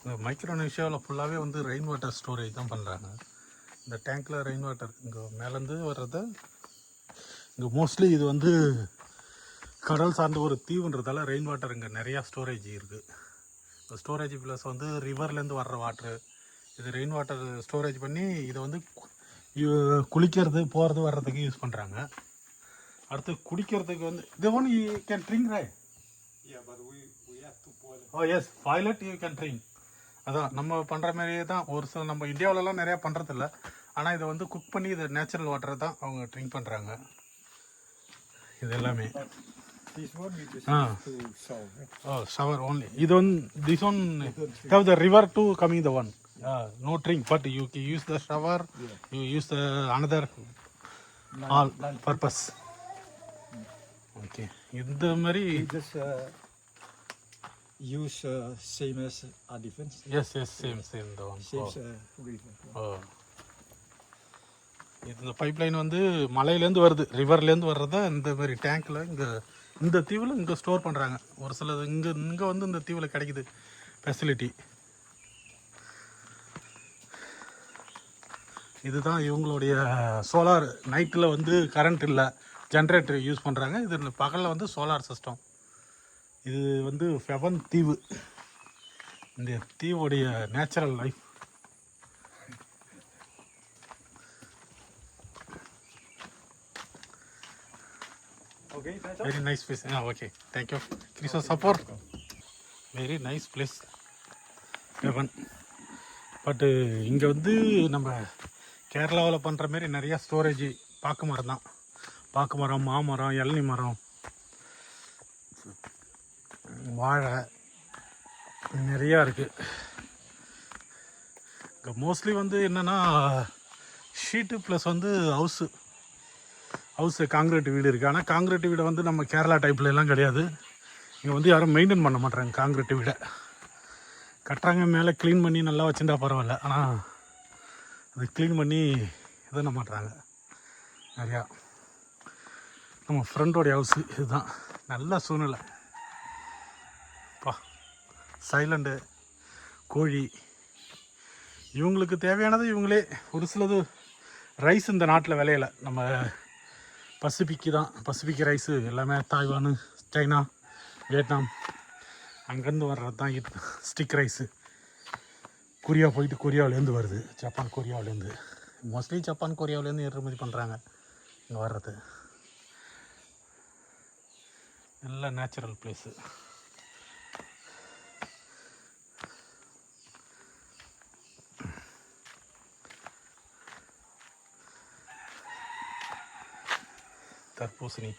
இந்த மைக்ரோனேஷியாவில் ஃபுல்லாகவே வந்து ரெயின் வாட்டர் ஸ்டோரேஜ் தான் பண்ணுறாங்க. இந்த டேங்க்கில் ரெயின் வாட்டர் இங்கே மேலேருந்து வர்றத இங்கே மோஸ்ட்லி இது வந்து கடல் சார்ந்த ஒரு தீவுன்றதால ரெயின் வாட்டர் இங்கே நிறையா ஸ்டோரேஜ் இருக்குது. இந்த ஸ்டோரேஜ் ப்ளஸ் வந்து ரிவர்லேருந்து வர்ற வாட்ரு இது ரெயின் வாட்டர் ஸ்டோரேஜ் பண்ணி இதை வந்து குளிக்கிறது போகிறது வர்றதுக்கு யூஸ் பண்ணுறாங்க. அடுத்து குடிக்கிறதுக்கு வந்து இது one you can drink right. Oh yes boiled you can drink. அதான் நம்ம பண்ணுற மாதிரியே தான். ஒரு சில நம்ம இந்தியாவிலலாம் நிறையா பண்ணுறதில்ல. ஆனால் இதை வந்து குக் பண்ணி இதை நேச்சுரல் வாட்டரை தான் அவங்க ட்ரிங்க் பண்ணுறாங்க. இது எல்லாமே ஷவர் ஓன்லி. இது வந்து this one have the river to coming the one no drink but you can use the shower. You use the another all purpose. Okay, இந்த மாதிரி just use same as our defense. yes same the one same river. இந்த pipeline வந்து மலையிலேருந்து வருது, ரிவர்லேருந்து வர்றத இந்த மாதிரி டேங்க்கில் இங்கே இந்த தீவில் இங்கே ஸ்டோர் பண்ணுறாங்க. ஒரு சிலது இங்கே வந்து இந்த தீவில் கிடைக்குது ஃபெசிலிட்டி. இதுதான் இவங்களுடைய சோலார். நைட்டில் வந்து கரண்ட் இல்லை, ஜென்ரேட்டர் யூஸ் பண்ணுறாங்க. இது பகலில் வந்து சோலார் சிஸ்டம். இது வந்து ஃபெவன் தீவு. இந்த தீவுடைய natural life. Very nice place. Okay thank you Christo support. Very nice place ஃபெவன். பட்டு இங்கே வந்து நம்ம கேரளாவில் பண்ணுற மாரி நிறையா ஸ்டோரேஜ் பாக்கு மரம் தான். பாக்கு மரம், மாமரம், இளநி மரம், வாழை நிறையா இருக்குது. இங்கே மோஸ்ட்லி வந்து என்னென்னா ஷீட்டு ப்ளஸ் வந்து ஹவுஸு காங்கிரீட் வீடு இருக்குது. ஆனால் காங்கிரீட் வீடை வந்து நம்ம கேரளா டைப்பில் எல்லாம் கிடையாது. இங்கே வந்து யாரும் மெயின்டைன் பண்ண மாட்டாங்க காங்கிரீட் வீடை. கட்டுறாங்க, மேலே க்ளீன் பண்ணி நல்லா வச்சுருந்தா பரவாயில்ல. ஆனால் அது க்ளீன் பண்ணி இதை பண்ண மாட்டுறாங்க நிறையா. நம்ம ஃப்ரெண்டோடைய ஹவுஸு இதுதான். நல்ல சூழ்நிலை பா. சைலண்டு, கோழி, இவங்களுக்கு தேவையானது இவங்களே. ஒரு சிலது ரைஸ் இந்த நாட்டில் விளையலை. நம்ம பசிபிக்கு தான், பசிபிக் ரைஸு எல்லாமே தாய்வானு, சைனா, வியட்நாம் அங்கேருந்து வர்றது தான் இது ஸ்டிக் ரைஸு. கொரியா போயிட்டு கொரியாவிலேருந்து வருது, ஜப்பான் கொரியாவிலேருந்து. மோஸ்ட்லி ஜப்பான் கொரியாவிலேருந்து ஏற்றுமதி பண்ணுறாங்க இங்கே வர்றது. நல்ல நேச்சுரல் பிளேஸு. தர்பூசணி